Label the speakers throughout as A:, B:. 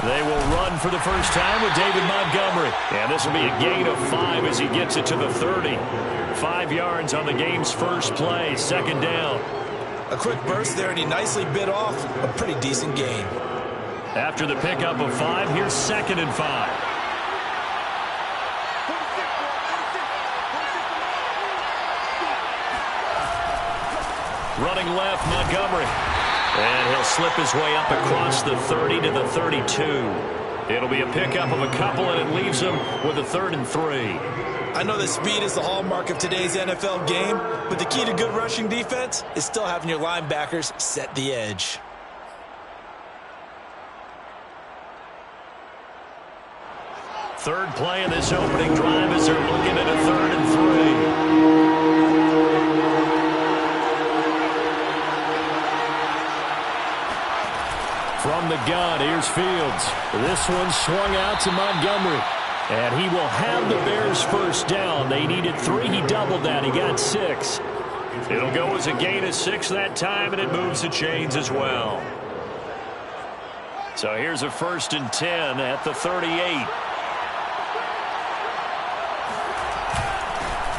A: They will run for the first time with David Montgomery. And this will be a gain of 5 as he gets it to the 30. 5 yards on the game's first play, second down.
B: A quick burst there, and he nicely bit off a pretty decent gain.
A: After the pickup of 5, here's 2nd and 5. Running left, Montgomery. And he'll slip his way up across the 30 to the 32. It'll be a pickup of a couple, and it leaves him with a 3rd and 3.
B: I know that speed is the hallmark of today's NFL game, but the key to good rushing defense is still having your linebackers set the edge.
A: Third play of this opening drive as they're looking at a 3rd and 3. From the gun, here's Fields. This one swung out to Montgomery. And he will have the Bears first down. They needed 3. He doubled that. He got 6. It'll go as a gain of 6 that time, and it moves the chains as well. So here's a 1st and 10 at the 38.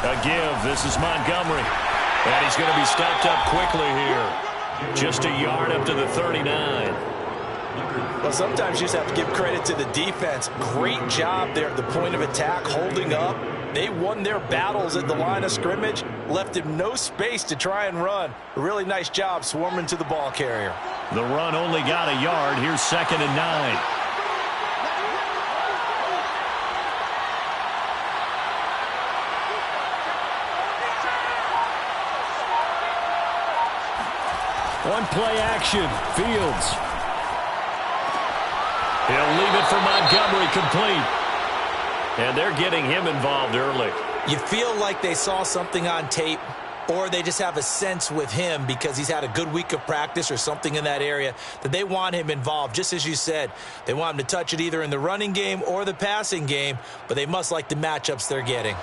A: A give. This is Montgomery. And he's going to be stopped up quickly here. Just a yard up to the 39.
B: Well, sometimes you just have to give credit to the defense. Great job there at the point of attack, holding up. They won their battles at the line of scrimmage, left him no space to try and run. A really nice job swarming to the ball carrier.
A: The run only got a yard. Here's 2nd and 9. One play action. Fields. He'll leave it for Montgomery, complete. And they're getting him involved early.
B: You feel like they saw something on tape, or they just have a sense with him because he's had a good week of practice or something in that area that they want him involved. Just as you said, they want him to touch it either in the running game or the passing game, but they must like the matchups they're getting.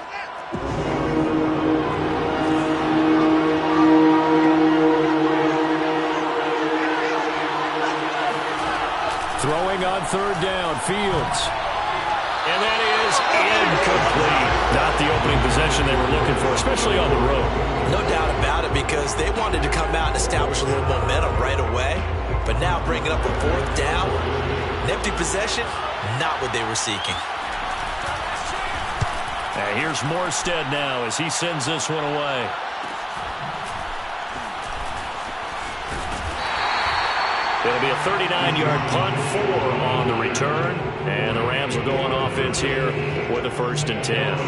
A: Throwing on 3rd down, Fields. And that is incomplete. Not the opening possession they were looking for, especially on the road.
B: No doubt about it, because they wanted to come out and establish a little momentum right away. But now bringing up a 4th down, an empty possession, not what they were seeking.
A: And here's Morstead now as he sends this one away. It'll be a 39-yard punt, 4 on the return. And the Rams will go on offense here with a 1st and 10.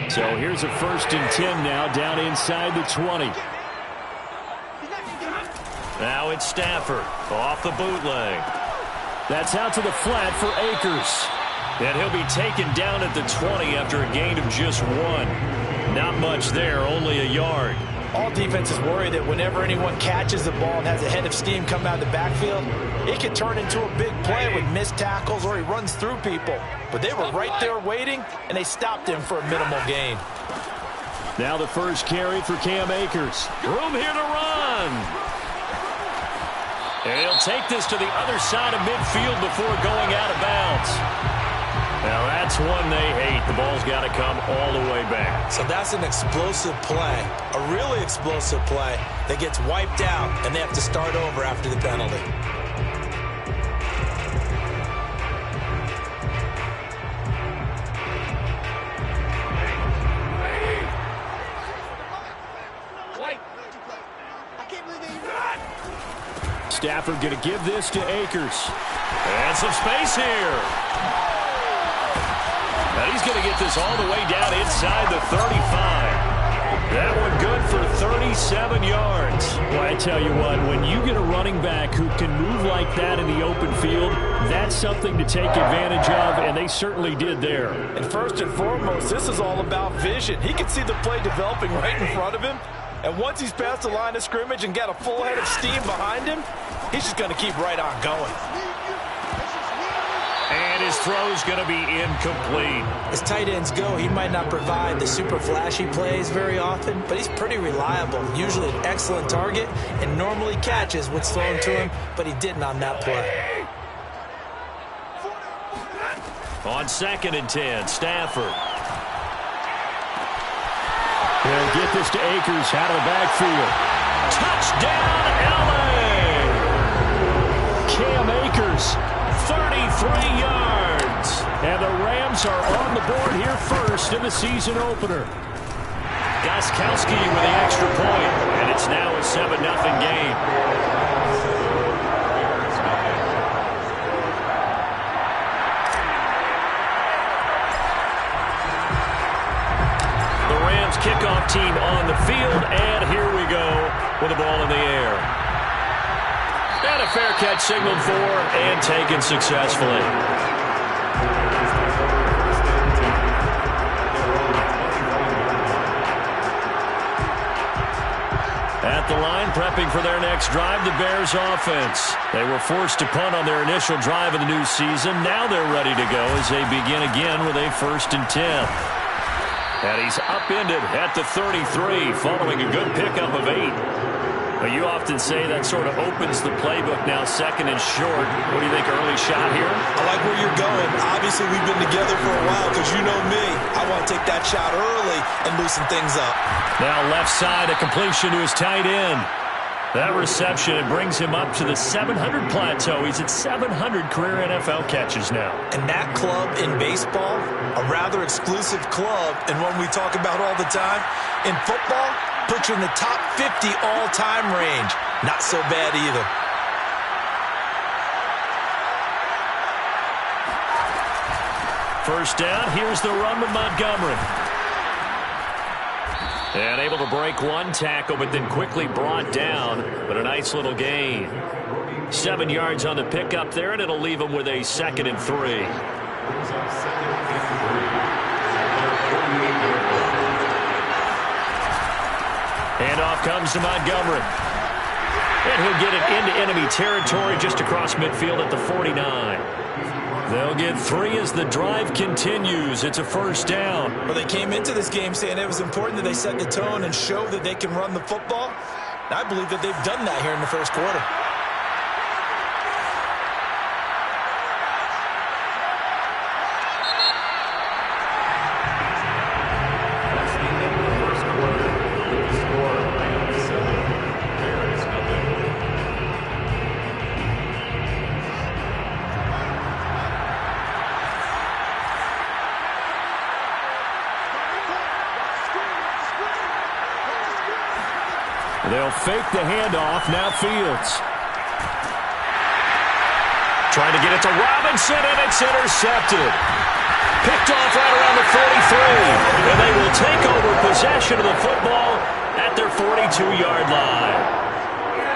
A: So here's a 1st and 10 now, down inside the 20. Now it's Stafford off the bootleg. That's out to the flat for Akers. And he'll be taken down at the 20 after a gain of just 1. Not much there, only a yard.
B: All defenses worry that whenever anyone catches the ball and has a head of steam come out of the backfield, it can turn into a big play with missed tackles or he runs through people. But they were right there waiting, and they stopped him for a minimal gain.
A: Now the first carry for Cam Akers. Room here to run. And he'll take this to the other side of midfield before going out of bounds. Now that's one they hate. The ball's got to come all the way back.
B: So that's an explosive play, a really explosive play that gets wiped out, and they have to start over after the penalty.
A: Stafford going to give this to Akers. And some space here. Now he's going to get this all the way down inside the 35. That one good for 37 yards. Well, I tell you what, when you get a running back who can move like that in the open field, that's something to take advantage of, and they certainly did there.
B: And first and foremost, this is all about vision. He can see the play developing right in front of him, and once he's past the line of scrimmage and got a full head of steam behind him, he's just going to keep right on going.
A: And his throw's going to be incomplete.
B: As tight ends go, he might not provide the super flashy plays very often, but he's pretty reliable, usually an excellent target, and normally catches what's thrown to him, but he didn't on that play.
A: On 2nd and 10, Stafford. He'll get this to Akers out of the backfield. Touchdown, L.A. Cam Akers, 33 yards. And the Rams are on the board here first in the season opener. Gostkowski with the extra point, and it's now a 7-0 game. Kickoff team on the field, and here we go with the ball in the air. And a fair catch signaled for and taken successfully. At the line, prepping for their next drive, the Bears offense. They were forced to punt on their initial drive of the new season. Now they're ready to go as they begin again with a 1st and 10. And he's upended at the 33 following a good pickup of 8. But you often say that sort of opens the playbook now, 2nd and short. What do you think, early shot here?
B: I like where you're going. Obviously, we've been together for a while because you know me. I want to take that shot early and loosen things up.
A: Now left side, a completion to his tight end. That reception, it brings him up to the 700 plateau. He's at 700 career NFL catches now.
B: And that club in baseball, a rather exclusive club and one we talk about all the time. In football, puts you in the top 50 all-time range. Not so bad either.
A: First down, here's the run with Montgomery. And able to break one tackle, but then quickly brought down. But a nice little gain. 7 yards on the pickup there, and it'll leave him with a 2nd and 3. Handoff comes to Montgomery. And he'll get it into enemy territory just across midfield at the 49. They'll get 3 as the drive continues. It's a 1st down.
B: Well, they came into this game saying it was important that they set the tone and show that they can run the football. And I believe that they've done that here in the 1st quarter.
A: They'll fake the handoff. Now Fields. Trying to get it to Robinson, and it's intercepted. Picked off right around the 43. And they will take over possession of the football at their 42-yard line.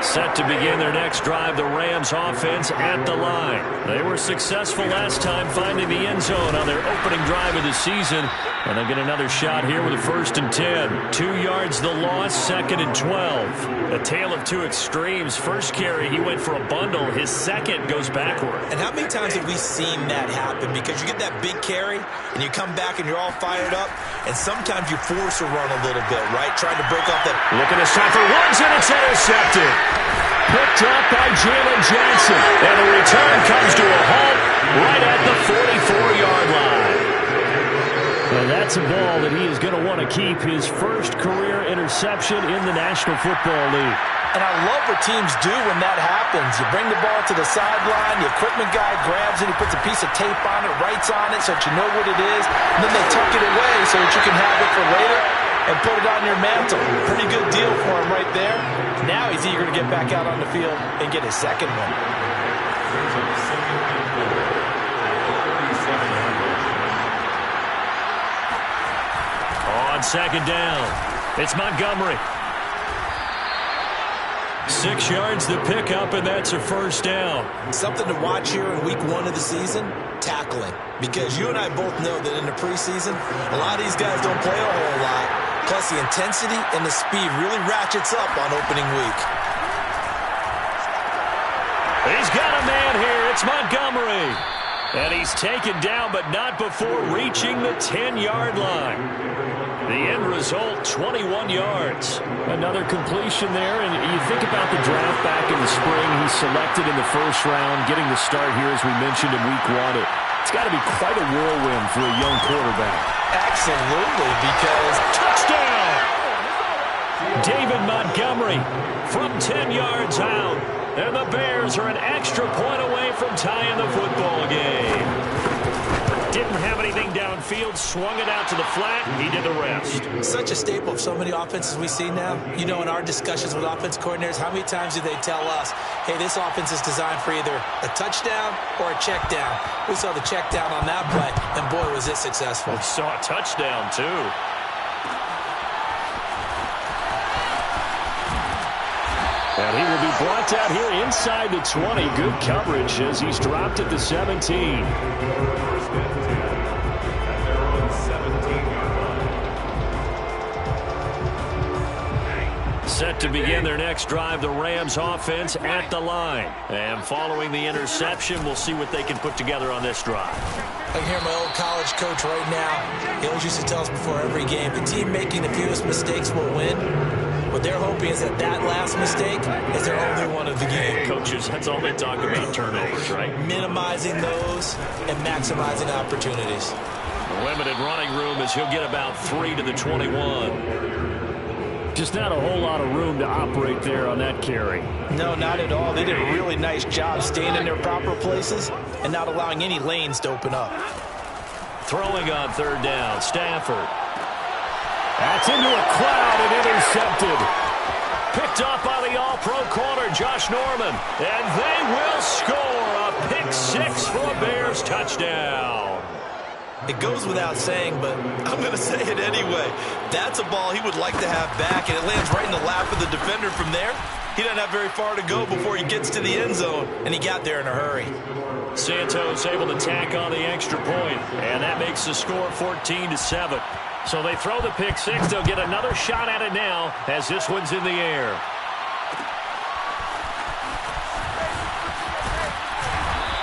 A: Set to begin their next drive, the Rams offense at the line. They were successful last time finding the end zone on their opening drive of the season. And they'll get another shot here with a 1st and 10. 2 yards the loss, 2nd and 12. A tale of two extremes. First carry, he went for a bundle. His second goes backward.
B: And how many times have we seen that happen? Because you get that big carry, and you come back and you're all fired up, and sometimes you force a run a little bit, right? Trying to break off that.
A: Look at this time for Woods, and it's intercepted. Picked up by Jalen Johnson. And the return comes to a halt right at the 44-yard line. Well, that's a ball that he is going to want to keep, his first career interception in the National Football League.
B: And I love what teams do when that happens. You bring the ball to the sideline, the equipment guy grabs it, he puts a piece of tape on it, writes on it so that you know what it is, and then they tuck it away so that you can have it for later and put it on your mantle. Pretty good deal for him right there. Now he's eager to get back out on the field and get his second one.
A: On 2nd down, it's Montgomery. 6 yards the pickup, and that's a 1st down.
B: Something to watch here in week 1 of the season, tackling. Because you and I both know that in the preseason, a lot of these guys don't play a whole lot. Plus, the intensity and the speed really ratchets up on opening week.
A: He's got a man here. It's Montgomery. And he's taken down, but not before reaching the 10-yard line. The end result, 21 yards. Another completion there, and you think about the draft back in the spring. He's selected in the first round, getting the start here, as we mentioned, in week 1. It's got to be quite a whirlwind for a young quarterback.
B: Absolutely, because touchdown!
A: David Montgomery from 10 yards out. And the Bears are an extra point away from tying the football game. Didn't have anything downfield, swung it out to the flat, he did the rest.
B: Such a staple of so many offenses we see now. You know, in our discussions with offense coordinators, how many times do they tell us, hey, this offense is designed for either a touchdown or a check down. We saw the check down on that play, and boy, was it successful.
A: We saw a touchdown, too. And he will be brought out here inside the 20. Good coverage as he's dropped at the 17. Set to begin their next drive, the Rams offense at the line. And following the interception, we'll see what they can put together on this drive.
B: I can hear my old college coach right now. He always used to tell us before every game, the team making the fewest mistakes will win. What they're hoping is that last mistake is their only one of the game.
A: Coaches, that's all they talk about, turnovers, right?
B: Minimizing those and maximizing opportunities.
A: Limited running room as he'll get about 3 to the 21. Just not a whole lot of room to operate there on that carry.
B: No, not at all. They did a really nice job staying in their proper places and not allowing any lanes to open up.
A: Throwing on third down, Stafford. That's into a crowd and intercepted. Picked up by the all-pro corner, Josh Norman. And they will score a pick 6 for a Bears touchdown.
B: It goes without saying, but I'm going to say it anyway. That's a ball he would like to have back, and it lands right in the lap of the defender from there. He doesn't have very far to go before he gets to the end zone, and he got there in a hurry.
A: Santos able to tack on the extra point, and that makes the score 14-7. So they throw the pick 6. They'll get another shot at it now as this one's in the air.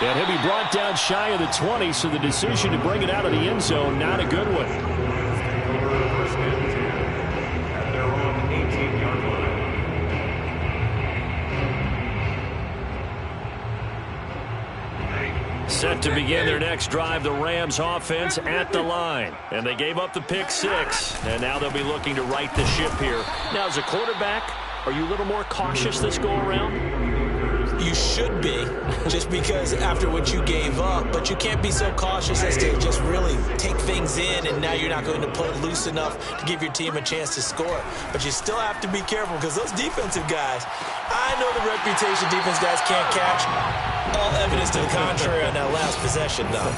A: And he'll be brought down shy of the 20, so the decision to bring it out of the end zone, not a good one. Set to begin their next drive, the Rams offense at the line. And they gave up the pick 6, and now they'll be looking to right the ship here. Now, as a quarterback, are you a little more cautious this go-around?
B: You should be, just because after what you gave up, but you can't be so cautious as to just really take things in, and now you're not going to play loose enough to give your team a chance to score. But you still have to be careful, because those defensive guys, I know the reputation defense guys can't catch. All evidence to the contrary on that last possession, though.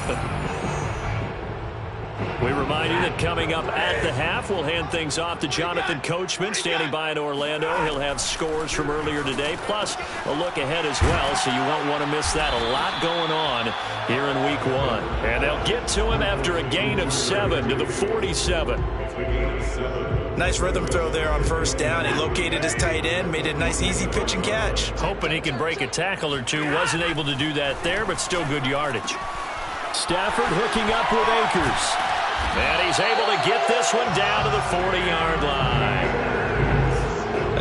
A: We remind you that coming up at the half, we'll hand things off to Jonathan Coachman, standing by in Orlando. He'll have scores from earlier today, plus a look ahead as well, so you won't want to miss that. A lot going on here in week 1. And they'll get to him after a gain of 7 to the 47.
B: Nice rhythm throw there on first down. He located his tight end, made a nice easy pitch and catch.
A: Hoping he can break a tackle or two. Wasn't able to do that there, but still good yardage. Stafford hooking up with Akers. And he's able to get this one down to the 40-yard line.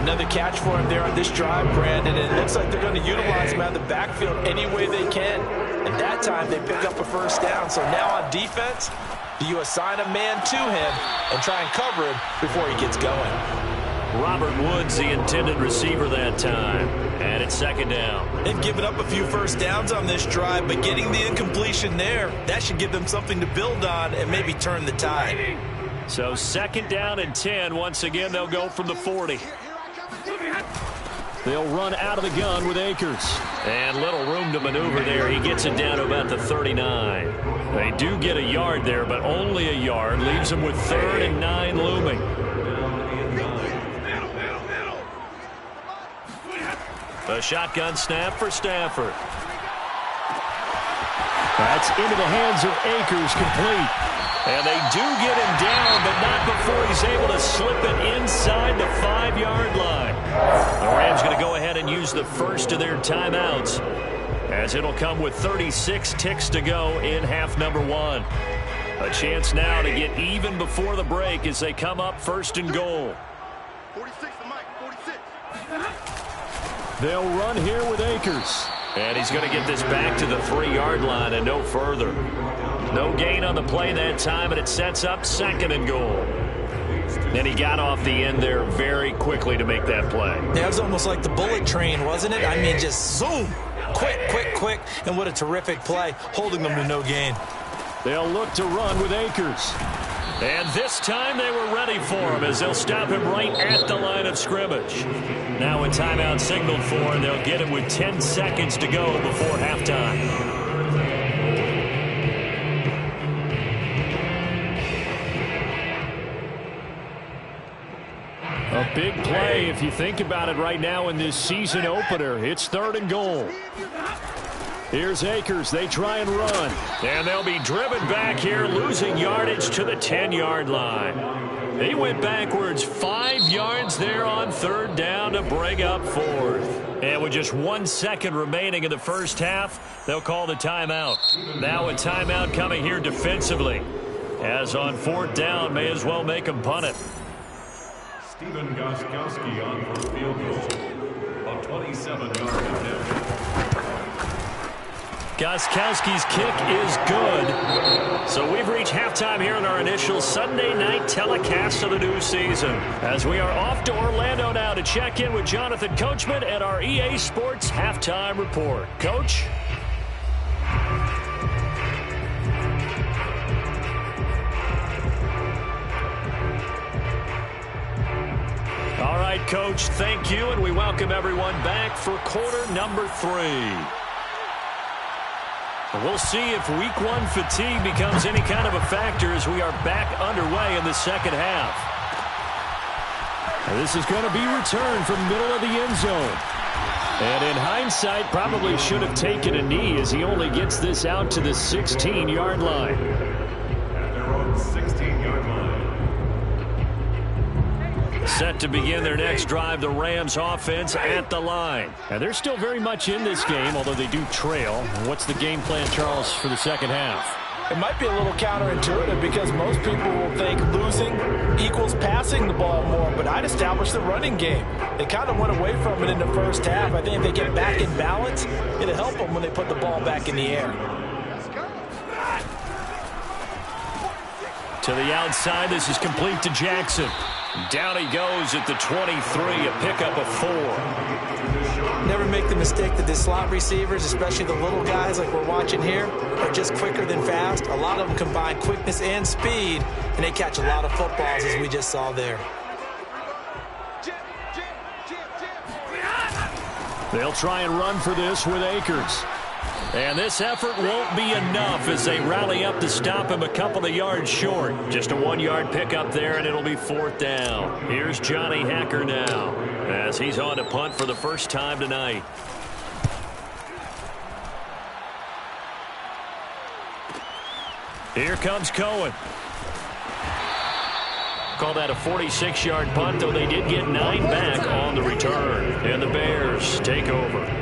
B: Another catch for him there on this drive, Brandon. And it looks like they're going to utilize him out of the backfield any way they can. And that time they pick up a first down. So now on defense, do you assign a man to him and try and cover him before he gets going?
A: Robert Woods, the intended receiver that time. And it's second down.
B: They've given up a few first downs on this drive, but getting the incompletion there, that should give them something to build on and maybe turn the tide.
A: So second down and 10. Once again, they'll go from the 40. They'll run out of the gun with Akers. And little room to maneuver there. He gets it down to about the 39. They do get a yard there, but only a yard. Leaves them with 3rd and 9 looming. A shotgun snap for Stafford. That's into the hands of Akers, complete. And they do get him down, but not before he's able to slip it inside the 5-yard line. The Rams going to go ahead and use the first of their timeouts. as it'll come with 36 ticks to go in half number 1. A chance now to get even before the break as they come up first and goal.
C: 46 to Mike, 46.
A: They'll run here with Akers. And he's going to get this back to the 3-yard line and no further. No gain on the play that time, and it sets up second and goal. And he got off the end there very quickly to make that play.
B: Yeah, it was almost like the bullet train, wasn't it? I mean, just zoom. Quick. And what a terrific play, holding them to no gain.
A: They'll look to run with Akers. And this time they were ready for him as they'll stop him right at the line of scrimmage. Now a timeout signaled for, and they'll get it with 10 seconds to go before halftime. A big play if you think about it right now in this season opener. It's third and goal. Here's Akers. They try and run. And they'll be driven back here, losing yardage to the 10-yard line. They went backwards 5 yards there on third down to bring up fourth. And with just 1 second remaining in the first half, they'll call the timeout. Now a timeout coming here defensively. As on fourth down, may as well make them punt it.
D: Stephen Gostkowski on for field goal. A 27-yard attempt.
A: Gostkowski's kick is good. So we've reached halftime here in our initial Sunday night telecast of the new season. As we are off to Orlando now to check in with Jonathan Coachman at our EA Sports Halftime Report. Coach? All right, Coach, thank you, and we welcome everyone back for quarter number 3. We'll see if week 1 fatigue becomes any kind of a factor as we are back underway in the second half. This is going to be returned from middle of the end zone. And in hindsight, probably should have taken a knee as he only gets this out to the 16-yard line.
D: At their own 16-yard line.
A: Set to begin their next drive, the Rams offense at the line. And they're still very much in this game, although they do trail. What's the game plan, Charles, for the second half?
E: It might be a little counterintuitive because most people will think losing equals passing the ball more, but I'd establish the running game. They kind of went away from it in the first half. I think if they get back in balance, it'll help them when they put the ball back in the air.
A: To the outside, this is complete to Jackson. Down he goes at the 23, a pickup of 4.
B: Never make the mistake that the slot receivers, especially the little guys like we're watching here, are just quicker than fast. A lot of them combine quickness and speed, and they catch a lot of footballs, as we just saw there.
A: They'll try and run for this with Akers. And this effort won't be enough as they rally up to stop him a couple of yards short. Just a 1-yard pickup there, and it'll be fourth down. Here's Johnny Hacker now as he's on to punt for the first time tonight. Here comes Cohen. Call that a 46-yard punt, though they did get 9 back on the return. And the Bears take over.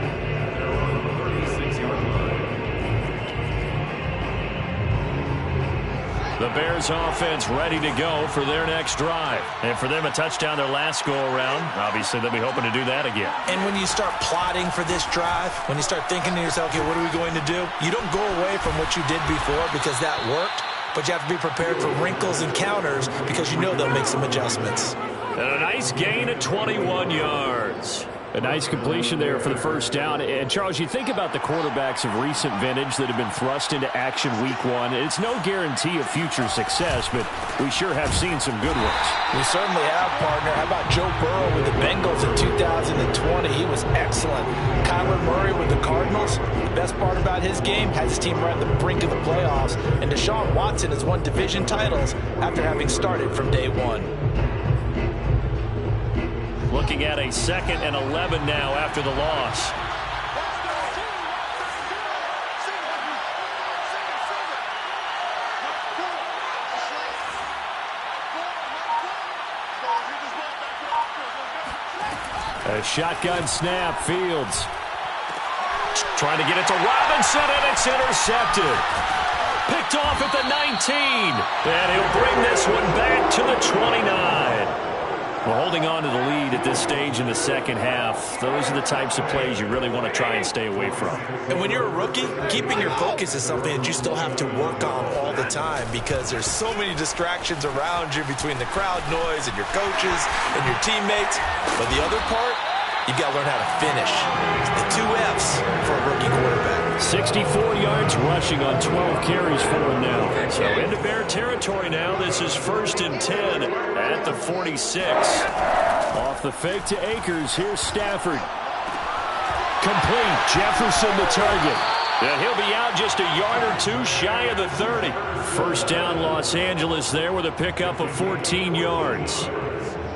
A: The Bears offense ready to go for their next drive. And for them, a touchdown their last go-around. Obviously, they'll be hoping to do that again.
B: And when you start plotting for this drive, when you start thinking to yourself, okay, what are we going to do? You don't go away from what you did before because that worked, but you have to be prepared for wrinkles and counters because you know they'll make some adjustments.
A: And a nice gain of 21 yards. A nice completion there for the first down. And, Charles, you think about the quarterbacks of recent vintage that have been thrust into action week 1. It's no guarantee of future success, but we sure have seen some good ones.
E: We certainly have, partner. How about Joe Burrow with the Bengals in 2020? He was excellent. Kyler Murray with the Cardinals. The best part about his game, has his team right on the brink of the playoffs. And Deshaun Watson has won division titles after having started from day 1.
A: Looking at a 2nd and 11 now after the loss. A shotgun snap, Fields. Trying to get it to Robinson, and it's intercepted. Picked off at the 19. And he'll bring this one back to the 29. Well, holding on to the lead at this stage in the second half, those are the types of plays you really want to try and stay away from.
B: And when you're a rookie, keeping your focus is something that you still have to work on all the time because there's so many distractions around you between the crowd noise and your coaches and your teammates. But the other part, you've got to learn how to finish. The 2 Fs for a rookie quarterback.
A: 64 yards rushing on 12 carries for him now. So into Bear territory now. This is 1st and 10 at the 46. Off the fake to Akers. Here's Stafford. Complete. Jefferson the target. And he'll be out just a yard or two shy of the 30. First down Los Angeles there with a pickup of 14 yards.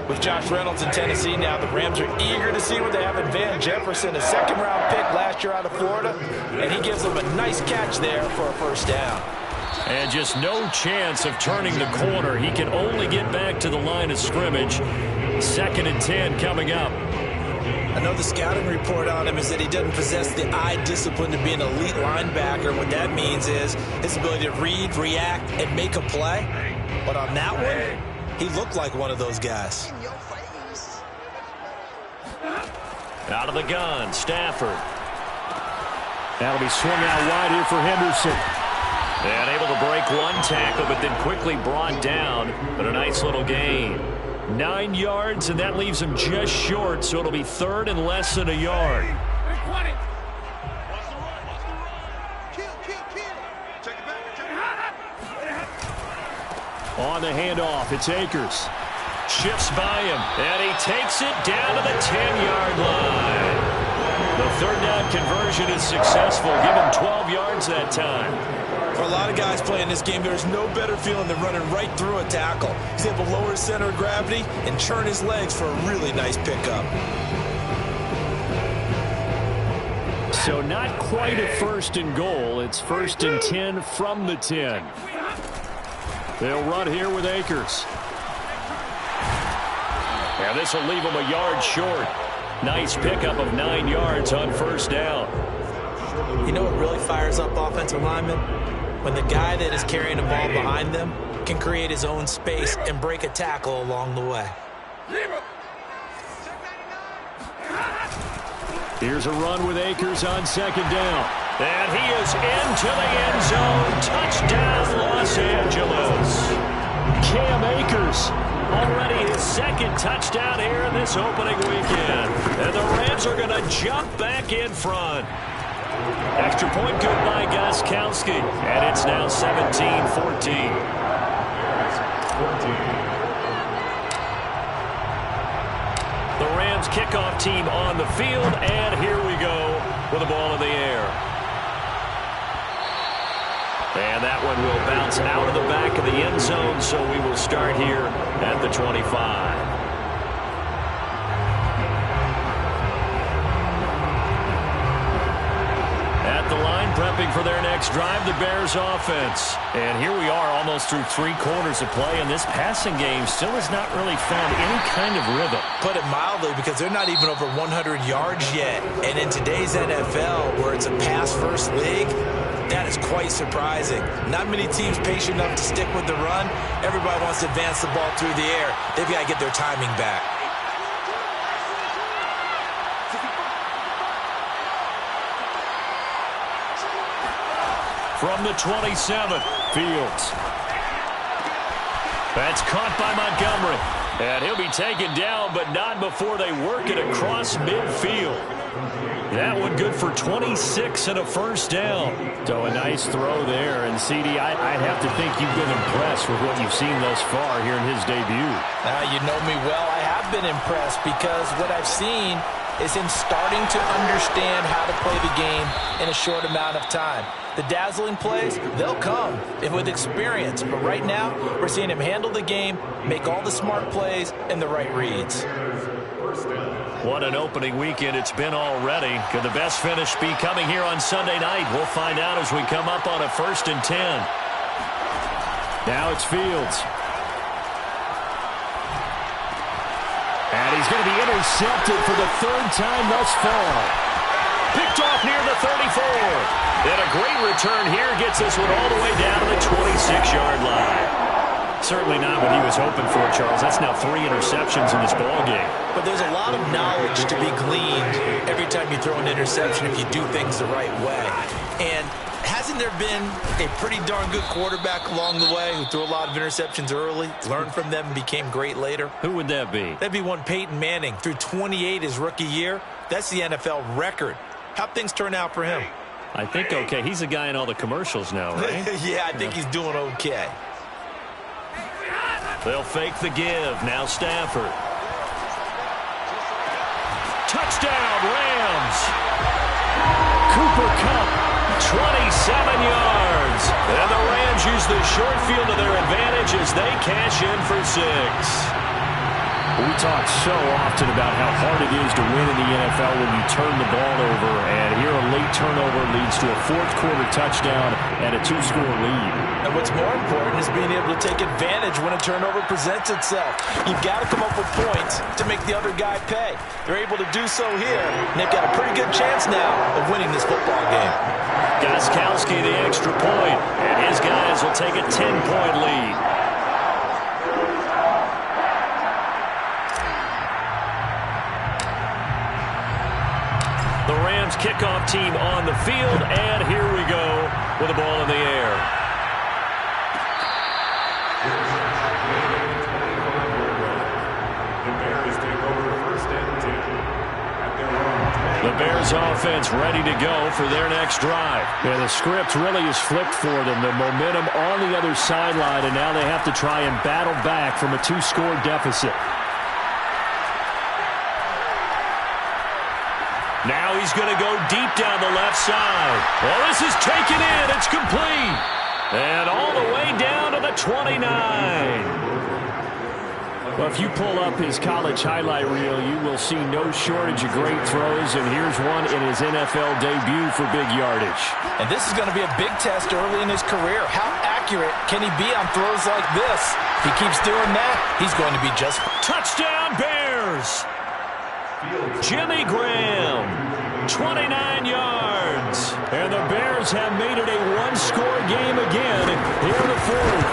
E: With Josh Reynolds in Tennessee now, the Rams are eager to see what they have in Van Jefferson, a second-round pick last year out of Florida, and he gives them a nice catch there for a first down.
A: And just no chance of turning the corner. He can only get back to the line of scrimmage. 2nd and 10 coming up.
B: I know the scouting report on him is that he doesn't possess the eye discipline to be an elite linebacker. What that means is his ability to read, react, and make a play. But on that one, he looked like one of those guys.
A: Out of the gun, Stafford. That'll be swung out wide here for Henderson. And able to break one tackle, but then quickly brought down. But a nice little gain. 9 yards, and that leaves him just short, so it'll be 3rd and less than a yard. On the handoff, it's Akers. Shifts by him, and he takes it down to the 10-yard line. The 3rd down conversion is successful. Give him 12 yards that time.
B: For a lot of guys playing this game, there's no better feeling than running right through a tackle. He's able to lower his center of gravity and churn his legs for a really nice pickup.
A: So not quite a 1st and goal. It's 1st and 10 from the 10. They'll run here with Akers. And this will leave him a yard short. Nice pickup of 9 yards on 1st down.
B: You know what really fires up offensive linemen? When the guy that is carrying the ball behind them can create his own space and break a tackle along the way.
A: Here's a run with Akers on 2nd down. And he is into the end zone. Touchdown, Los Angeles. Cam Akers, already his 2nd touchdown here in this opening weekend. And the Rams are going to jump back in front. Extra point good by Gostkowski. And it's now 17-14. The Rams kickoff team on the field. And here we go with the ball in the air. And that one will bounce out of the back of the end zone, so we will start here at the 25. At the line, prepping for their next drive, the Bears offense. And here we are almost through 3 quarters of play, and this passing game still has not really found any kind of rhythm.
B: Put it mildly, because they're not even over 100 yards yet. And in today's NFL, where it's a pass-first league, that is quite surprising. Not many teams patient enough to stick with the run. Everybody wants to advance the ball through the air. They've got to get their timing back.
A: From the 27, Fields. That's caught by Montgomery. And he'll be taken down, but not before they work it across midfield. That one good for 26 and a 1st down. So a nice throw there. And, CD, I'd have to think you've been impressed with what you've seen thus far here in his debut.
E: You know me well. I have been impressed because what I've seen is him starting to understand how to play the game in a short amount of time. The dazzling plays, they'll come with experience. But right now, we're seeing him handle the game, make all the smart plays, and the right reads.
A: What an opening weekend it's been already. Could the best finish be coming here on Sunday night? We'll find out as we come up on a 1st and 10. Now it's Fields. And he's going to be intercepted for the 3rd time thus far. Picked off near the 34. And a great return here gets this one all the way down to the 26-yard line. Certainly not what he was hoping for, Charles. That's now 3 interceptions in this ballgame.
B: But there's a lot of knowledge to be gleaned every time you throw an interception if you do things the right way. And hasn't there been a pretty darn good quarterback along the way who threw a lot of interceptions early, learned from them, and became great later?
A: Who would that be?
B: That'd be one Peyton Manning. Threw 28 his rookie year. That's the NFL record. How'd things turn out for him?
A: I think okay. He's a guy in all the commercials now, right?
B: Yeah, I think he's doing okay.
A: They'll fake the give. Now Stafford. Touchdown, Rams. Cooper Kupp, 27 yards. And the Rams use the short field to their advantage as they cash in for 6. We talk so often about how hard it is to win in the NFL when you turn the ball over, and here a late turnover leads to a fourth-quarter touchdown and a 2-score lead.
B: And what's more important is being able to take advantage when a turnover presents itself. You've got to come up with points to make the other guy pay. They're able to do so here, and they've got a pretty good chance now of winning this football game.
A: Gostkowski the extra point, and his guys will take a 10-point lead. The Rams kickoff team on the field, and here we go with the ball in the air. The Bears offense ready to go for their next drive. And the script really is flipped for them. The momentum on the other sideline, and now they have to try and battle back from a 2-score deficit. Now he's going to go deep down the left side. Well, this is taken in. It's complete. And all the way down to the 29. Well, if you pull up his college highlight reel, you will see no shortage of great throws. And here's one in his NFL debut for big yardage.
B: And this is going to be a big test early in his career. How accurate can he be on throws like this? If he keeps doing that, he's going to be just...
A: Touchdown, Bears! Jimmy Graham, 29 yards. And the Bears have made it a 1-score game again here in the fourth.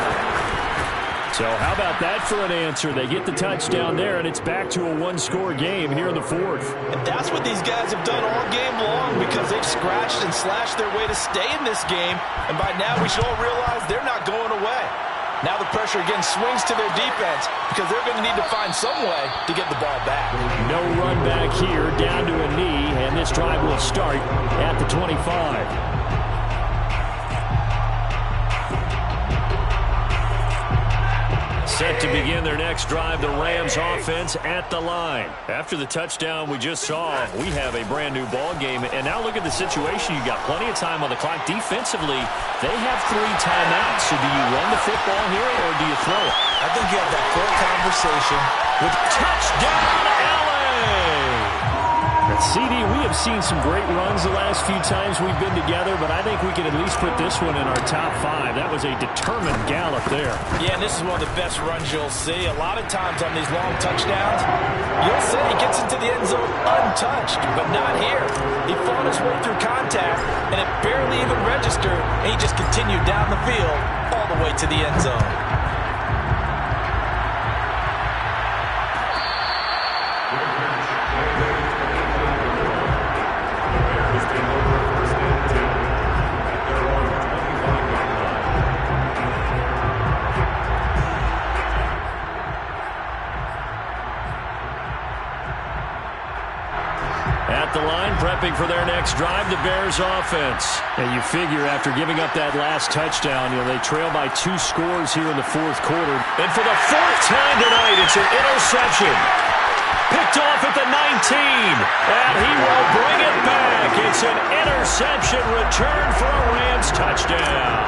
A: So how about that for an answer? They get the touchdown there, and it's back to a 1-score game here in the fourth.
B: And that's what these guys have done all game long, because they've scratched and slashed their way to stay in this game. And by now we should all realize they're not going away. Now the pressure again swings to their defense, because they're going to need to find some way to get the ball back.
A: No run back here, down to a knee, and this drive will start at the 25. Set to begin their next drive, the Rams offense at the line. After the touchdown we just saw, we have a brand new ball game. And now look at the situation. You've got plenty of time on the clock. Defensively, they have 3 timeouts. So do you run the football here or do you throw it?
B: I think you have that full conversation with
A: touchdown LA. CD, we have seen some great runs the last few times we've been together, but I think we can at least put this one in our top 5. That was a determined gallop there.
B: Yeah, and this is one of the best runs you'll see. A lot of times on these long touchdowns, you'll say he gets into the end zone untouched, but not here. He fought his way through contact, and it barely even registered, and he just continued down the field all the way to the end zone.
A: At the line, prepping for their next drive, the Bears offense. And you figure after giving up that last touchdown, they trail by 2 scores here in the fourth quarter. And for the 4th time tonight, it's an interception. Picked off at the 19. And he will bring it back. It's an interception return for a Rams touchdown.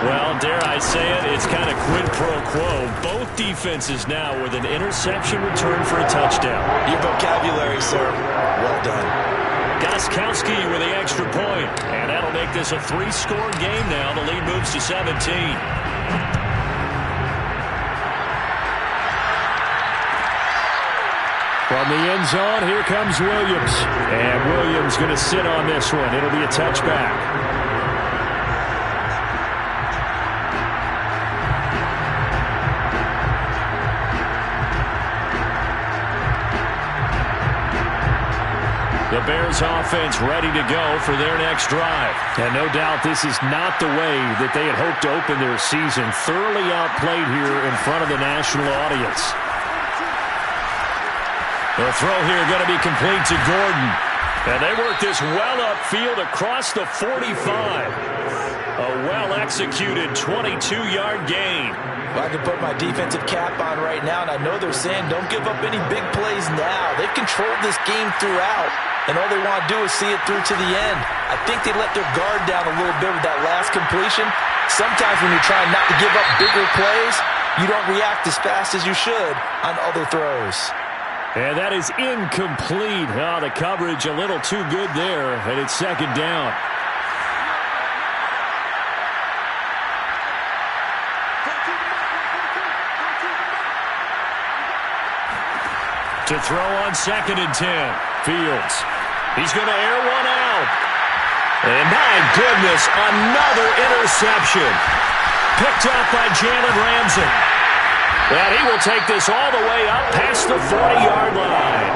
A: Well, dare I say it, it's kind of quid pro quo. Both defenses now with an interception return for a touchdown.
B: Your vocabulary, sir. Well done.
A: Gostkowski with the extra point. And that'll make this a 3-score game now. The lead moves to 17.
E: Well,
A: the end zone, here comes Williams. And Williams going to sit on this one. It'll be a touchback. The Bears offense ready to go for their next drive. And no doubt this is not the way that they had hoped to open their season. Thoroughly outplayed here in front of the national audience. The throw here going to be complete to Gordon. And they work this well upfield across the 45. A well-executed 22-yard gain.
E: Well, I can put my defensive cap on right now, and I know they're saying don't give up any big plays now. They've controlled this game throughout, and all they want to do is see it through to the end. I think they let their guard down a little bit with that last completion. Sometimes when you're trying not to give up bigger plays, you don't react as fast as you should on other throws.
A: And that is incomplete. Oh, the coverage a little too good there, and it's second down. To throw on 2nd and 10. Fields. He's going to air one out. And my goodness, another interception. Picked up by Jalen Ramsey. And he will take this all the way up past the 40-yard line.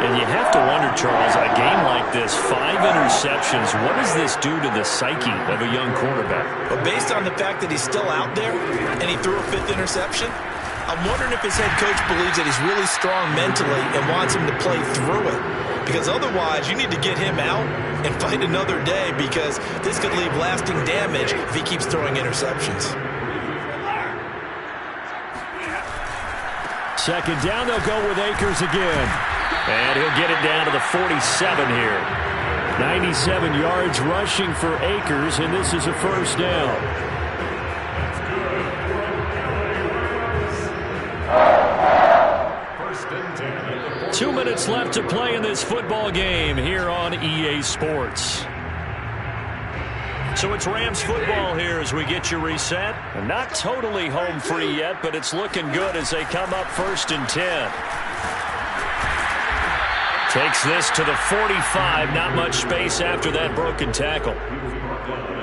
A: And you have to wonder, Charles, in a game like this, 5 interceptions, what does this do to the psyche of a young quarterback?
B: Well, based on the fact that he's still out there and he threw a 5th interception, I'm wondering if his head coach believes that he's really strong mentally and wants him to play through it. Because otherwise, you need to get him out and fight another day, because this could leave lasting damage if he keeps throwing interceptions.
A: Second down, they'll go with Akers again. And he'll get it down to the 47 here. 97 yards rushing for Akers, and this is a first down.
D: First and 10.
A: 2 minutes left to play in this football game here on EA Sports. So it's Rams football here as we get you reset. And not totally home free yet, but it's looking good as they come up 1st and 10. Takes this to the 45. Not much space after that broken tackle.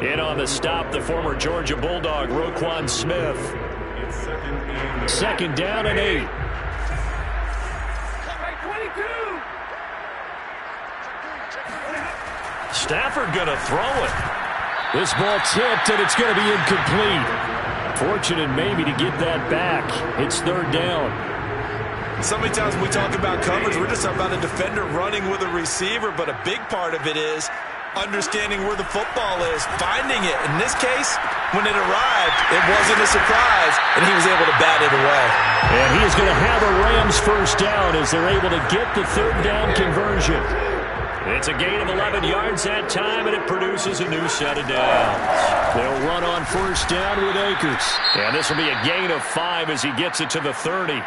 A: In on the stop, the former Georgia Bulldog, Roquan Smith. Second down and 8. Stafford going to throw it. This ball tipped, and it's going to be incomplete. Fortunate maybe to get that back. It's 3rd down.
B: So many times when we talk about coverage, we're just about a defender running with a receiver, but a big part of it is understanding where the football is, finding it. In this case, when it arrived, it wasn't a surprise, and he was able to bat it away.
A: And he is going to have a Rams first down as they're able to get the 3rd down conversion. It's a gain of 11 yards that time, and it produces a new set of downs. They'll run on first down with Akers. And this will be a gain of 5 as he gets it to the 30.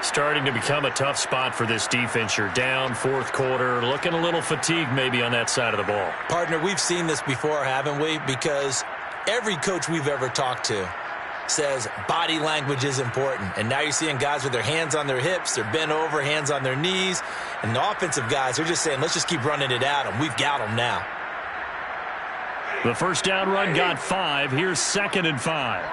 A: Starting to become a tough spot for this defense. You're down 4th quarter, looking a little fatigued maybe on that side of the ball.
B: Partner, we've seen this before, haven't we? Because every coach we've ever talked to says body language is important. And now you're seeing guys with their hands on their hips, they're bent over, hands on their knees. And the offensive guys are just saying, let's just keep running it at them. We've got them now.
A: The first down run got 5. Here's 2nd and 5.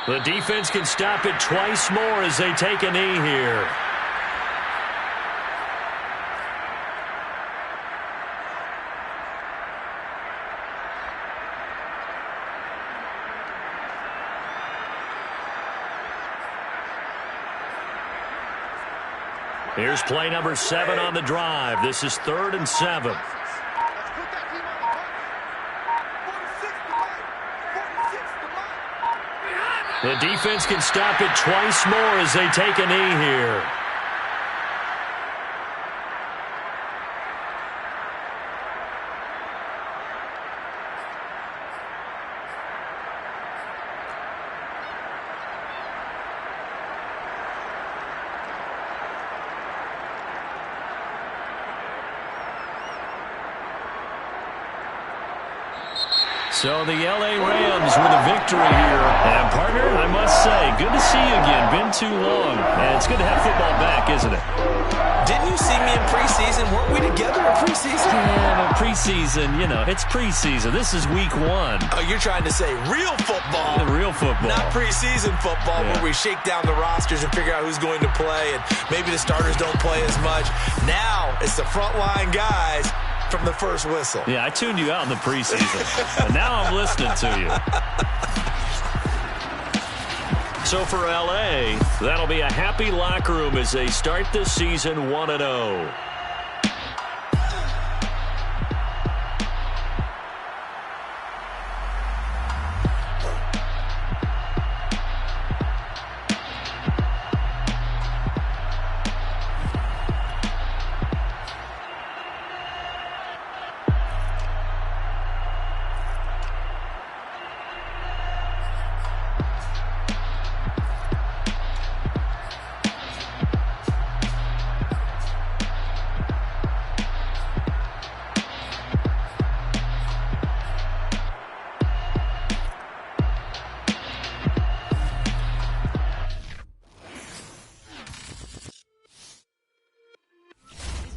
A: The defense can stop it twice more as they take a knee here. Here's play number 7 on the drive. This is 3rd and 7. The defense can stop it twice more as they take a knee here. So the L.A. Rams with a victory here. And, partner, I must say, good to see you again. Been too long. And it's good to have football back, isn't it?
B: Didn't you see me in preseason? Weren't we together in preseason?
A: Yeah, but preseason, you know, it's preseason. This is week 1.
B: Oh, you're trying to say real football.
A: Real football.
B: Not preseason football where we shake down the rosters and figure out who's going to play, and maybe the starters don't play as much. Now it's the frontline guys from the first whistle.
A: Yeah, I tuned you out in the preseason. But now I'm listening to you. So for L.A., that'll be a happy locker room as they start this season 1-0.